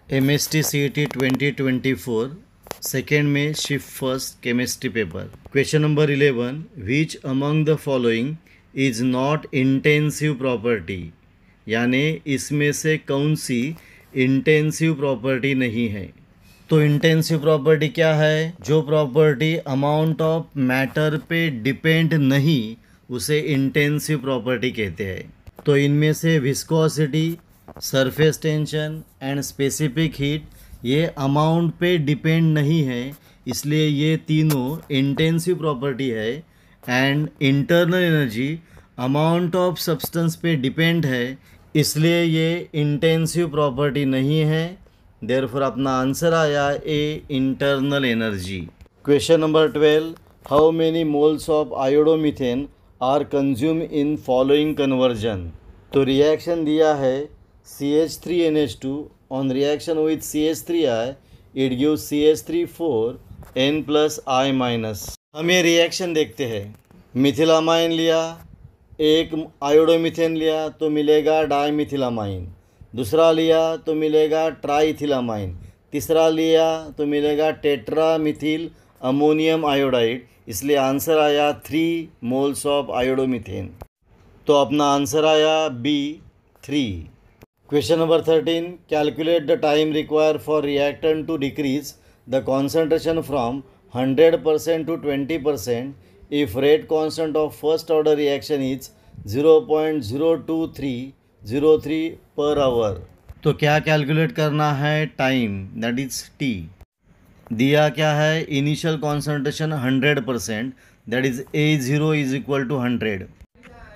MST CET 2024 second में shift first chemistry paper. Question number 11, which among the following is not intensive property, यानी इसमें से कौन सी intensive property नहीं है। तो इंटेंसिव प्रॉपर्टी क्या है? जो प्रॉपर्टी अमाउंट ऑफ मैटर पे डिपेंड नहीं, उसे इंटेंसिव प्रॉपर्टी कहते हैं। तो इनमें से viscosity, surface tension and specific heat ये अमाउंट पे डिपेंड नहीं है, इसलिए ये तीनों इंटेंसिव प्रॉपर्टी है। And internal energy amount of substance पे डिपेंड है, इसलिए ये इंटेंसिव प्रॉपर्टी नहीं है। देयरफॉर अपना आंसर आया A, internal energy. Question number 12, how many moles of iodomethane are consume in following conversion. तो रिएक्शन दिया है CH3NH2 on reaction with CH3I it gives CH3 4 N+I-। हम ये रिएक्शन देखते हैं। मिथिलामाइन लिया, एक आयोडोमीथेन लिया तो मिलेगा डाईमिथिलामाइन, दूसरा लिया तो मिलेगा ट्राईथिलामाइन, तीसरा लिया तो मिलेगा टेट्रामिथिल अमोनियम आयोडाइड, इसलिए आंसर आया 3 मोल्स ऑफ आयोडोमीथेन। तो अपना आंसर आया B, 3। Question number 13, calculate the time required for reactant to decrease the concentration from 100% to 20% if rate constant of first order reaction is 0.02303 per hour। तो क्या calculate करना है? Time, that is T. दिया क्या है? Initial concentration 100%, that is A0 is equal to 100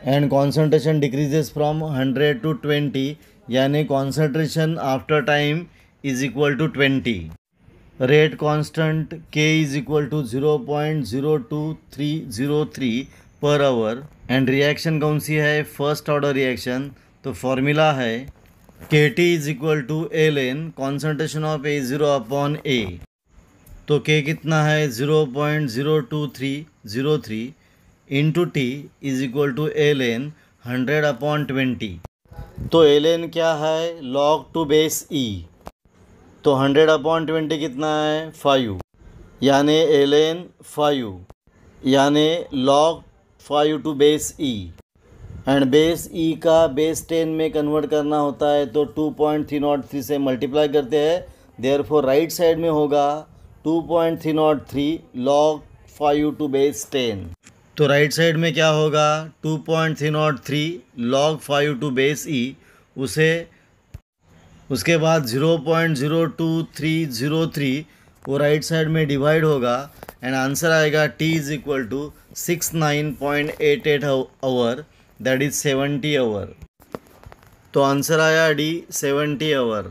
and concentration decreases from 100 to 20, यानी concentration after time is equal to 20। Rate constant K is equal to 0.02303 per hour and reaction कौन सी है? First order reaction. तो formula है KT is equal to ln concentration of A0 upon A। तो K कितना है? 0.02303 into T is equal to ln 100 upon 20। तो ln क्या है? log to base E। तो 100 अपॉन 20 कितना है? 5, यानी ln 5, यानी log 5 to base E। And base E का बेस 10 में कन्वर्ट करना होता है, तो 2.303 से मल्टीप्लाई करते हैं। देयरफॉर राइट साइड में होगा 2.303 log 5 टू बेस 10। तो राइट साइड में क्या होगा? 2.303 log 5 टू बेस E, उसके बाद 0.02303 वो राइट साइड में डिवाइड होगा एंड आंसर आएगा T is equal to 69.88 hour, that is 70 hour. तो आंसर आया D, 70 hour.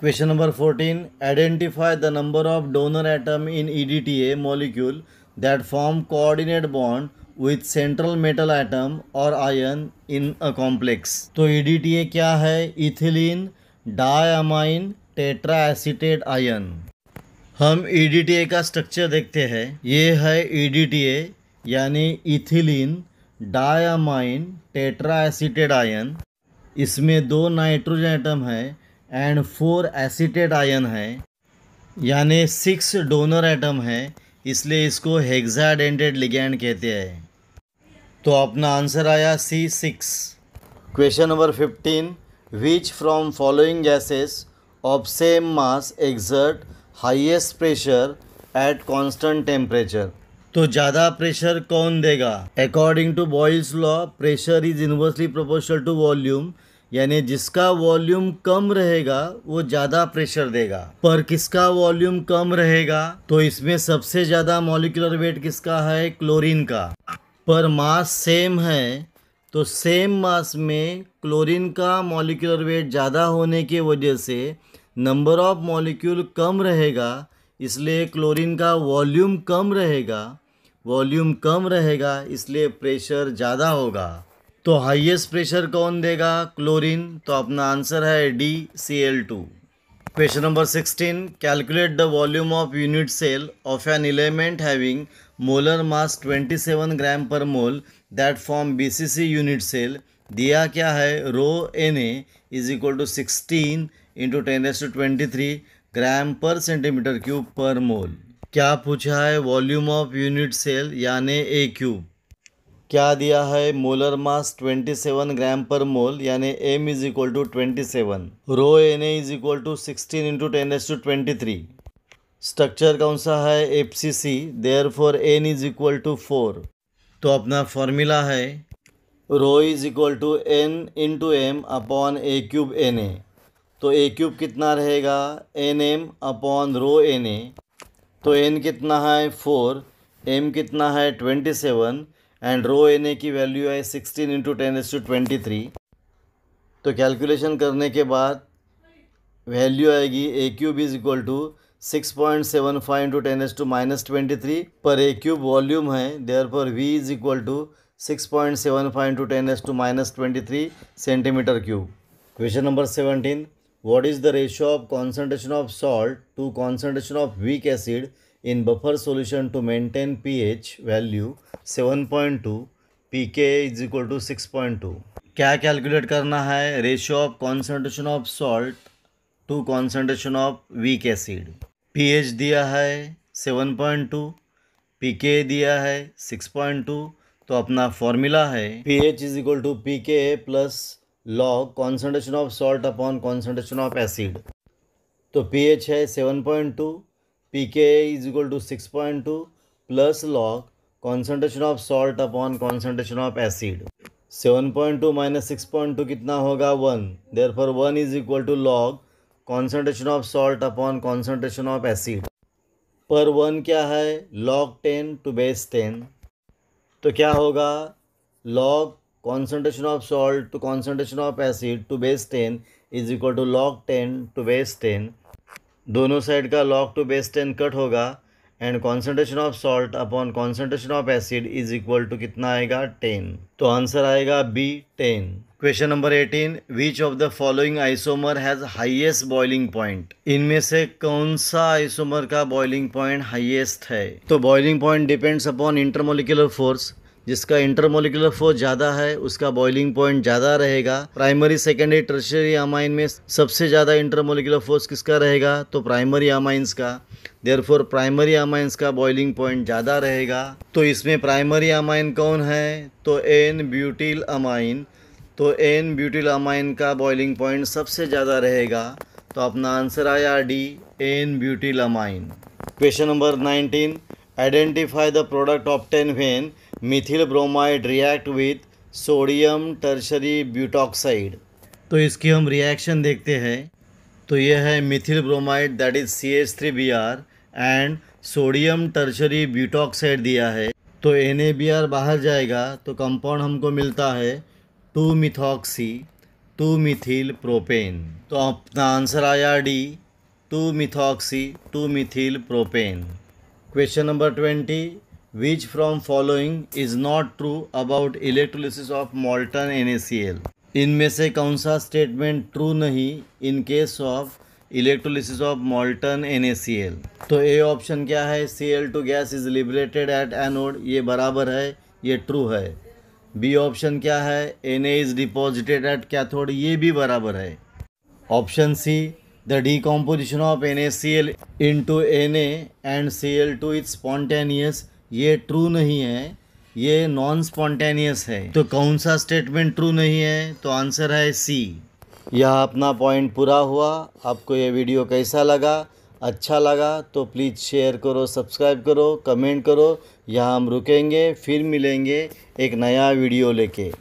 Question number 14, identify the number of donor atom in EDTA molecule that form coordinate bond with central metal atom और ion in a complex. तो EDTA क्या है? Ethylene diamine tetra acetate ion. हम EDTA का structure देखते हैं। ये है EDTA, यानी ethylene diamine tetra acetate ion. इसमें 2 नाइट्रोजन एटम है एंड 4 एसीटेट आयन है, यानी 6 डोनर एटम है, इसलिए इसको हेक्साडेंटेड लिगैंड कहते हैं। तो अपना आंसर आया C6। Question number 15, which from following gases of same mass exert highest pressure at constant temperature। तो ज़्यादा प्रेशर कौन देगा? According to Boyle's law pressure is inversely proportional to volume, यानी जिसका वॉल्यूम कम रहेगा वो ज़्यादा प्रेशर देगा। पर किसका वॉल्यूम कम रहेगा? तो इसमें सबसे ज़्यादा मॉलिक्यूलर वेट किसका है? क्लोरीन का। पर मास सेम है, तो सेम मास में क्लोरीन का मॉलिक्यूलर वेट ज़्यादा होने की वजह से नंबर ऑफ मॉलिक्यूल कम रहेगा, इसलिए क्लोरीन का वॉल्यूम कम रहेगा, इसलिए प्रेशर ज़्यादा होगा। तो हाईएस्ट प्रेशर कौन देगा? क्लोरीन। तो अपना आंसर है D, Cl2। Question number 16, calculate the volume of unit cell of an element having molar mass 27 gram per mole that form BCC unit cell. दिया क्या है? Rho Na is equal to 16 into 10⁻23 gram per centimetre cube पर मोल। क्या पूछा है? Volume of unit cell यानी ए cube. क्या दिया है? Molar mass 27 gram per mole यानी m is equal to 27। Rho Na is equal to 16 into 10⁻23। Structure कौन सा है? FCC, therefore n is equal to 4। तो अपना फॉर्मूला है rho is equal to n into M upon A cube Na। तो A cube कितना रहेगा? nm upon rho Na। तो n कितना है? 4, m कितना है? 27 एंड रो Na की वैल्यू है 16 इंटू 10⁻23। तो कैलकुलेशन करने के बाद वैल्यू आएगी a cube is equal to 6.75 into 10⁻23 पर ए क्यूब वॉल्यूम है, therefore v is equal to 6.75 into 10⁻23 centimetre cube. Question number 17, what is the ratio of concentration of salt to concentration of weak acid in buffer solution to maintain pH value 7.2, pK is equal to 6.2। क्या calculate करना है? Ratio of concentration of salt to concentration of weak acid. pH दिया है 7.2, pK दिया है 6.2। तो अपना formula है pH is equal to pK plus log concentration of salt upon concentration of acid. तो pH है 7.2, pK is equal to 6.2 plus log concentration of salt upon concentration of acid. 7.2 minus 6.2 कितना होगा? 1। Therefore 1 is equal to log concentration of salt upon concentration of acid. पर 1 क्या है? log 10 to base 10। तो क्या होगा? log concentration of salt to concentration of acid to base 10 is equal to log 10 to base 10। दोनों side का log to base 10 cut होगा and concentration of salt upon concentration of acid is equal to कितना आएगा? 10। तो answer आएगा B, 10। Question number 18, which of the following isomer has highest boiling point? इनमें से कौन सा आइसोमर का बॉइलिंग पॉइंट हाईएस्ट है? तो boiling point depends upon intermolecular force. जिसका इंटरमोलिकुलर फोर्स ज़्यादा है उसका बॉइलिंग पॉइंट ज़्यादा रहेगा। प्राइमरी, सेकेंडरी, टर्शियरी अमाइन में सबसे ज़्यादा इंटरमोलिकुलर फोर्स किसका रहेगा? तो प्राइमरी अमाइंस का। देयरफॉर प्राइमरी अमाइंस का बॉइलिंग पॉइंट ज़्यादा रहेगा। तो इसमें प्राइमरी अमाइन कौन है? तो एन ब्यूटिल अमाइन। तो एन ब्यूटिल अमाइन का बॉइलिंग पॉइंट सबसे ज़्यादा रहेगा। तो अपना आंसर आया D, n butyl amine. Question number 19, identify the product obtain when methyl bromide react with sodium tertiary butoxide. तो इसकी हम रिएक्शन देखते हैं। तो यह है methyl bromide that is CH3Br and sodium tertiary butoxide दिया है। तो NaBr बाहर जाएगा तो कंपाउंड हमको मिलता है 2-मिथॉक्सी 2-मिथिल प्रोपेन। तो अपना आंसर आया D, two methoxy two methyl propane. Question number 20, which from following is not true about electrolysis of molten NaCl? इनमें से कौन सा स्टेटमेंट ट्रू नहीं in case of electrolysis of molten NaCl? तो ए ऑप्शन क्या है? Cl2 gas is liberated at anode, ये बराबर है, ये ट्रू है। बी ऑप्शन क्या है? Na is deposited at cathode, ये भी बराबर है। Option C, the decomposition of NaCl into Na and Cl2 is spontaneous, ये ट्रू नहीं है, ये नॉन स्पॉन्टेनियस है। तो कौन सा स्टेटमेंट ट्रू नहीं है? तो आंसर है सी। यह अपना पॉइंट पूरा हुआ। आपको ये वीडियो कैसा लगा? अच्छा लगा तो प्लीज़ शेयर करो, सब्सक्राइब करो, कमेंट करो। यहाँ हम रुकेंगे, फिर मिलेंगे एक नया वीडियो लेके।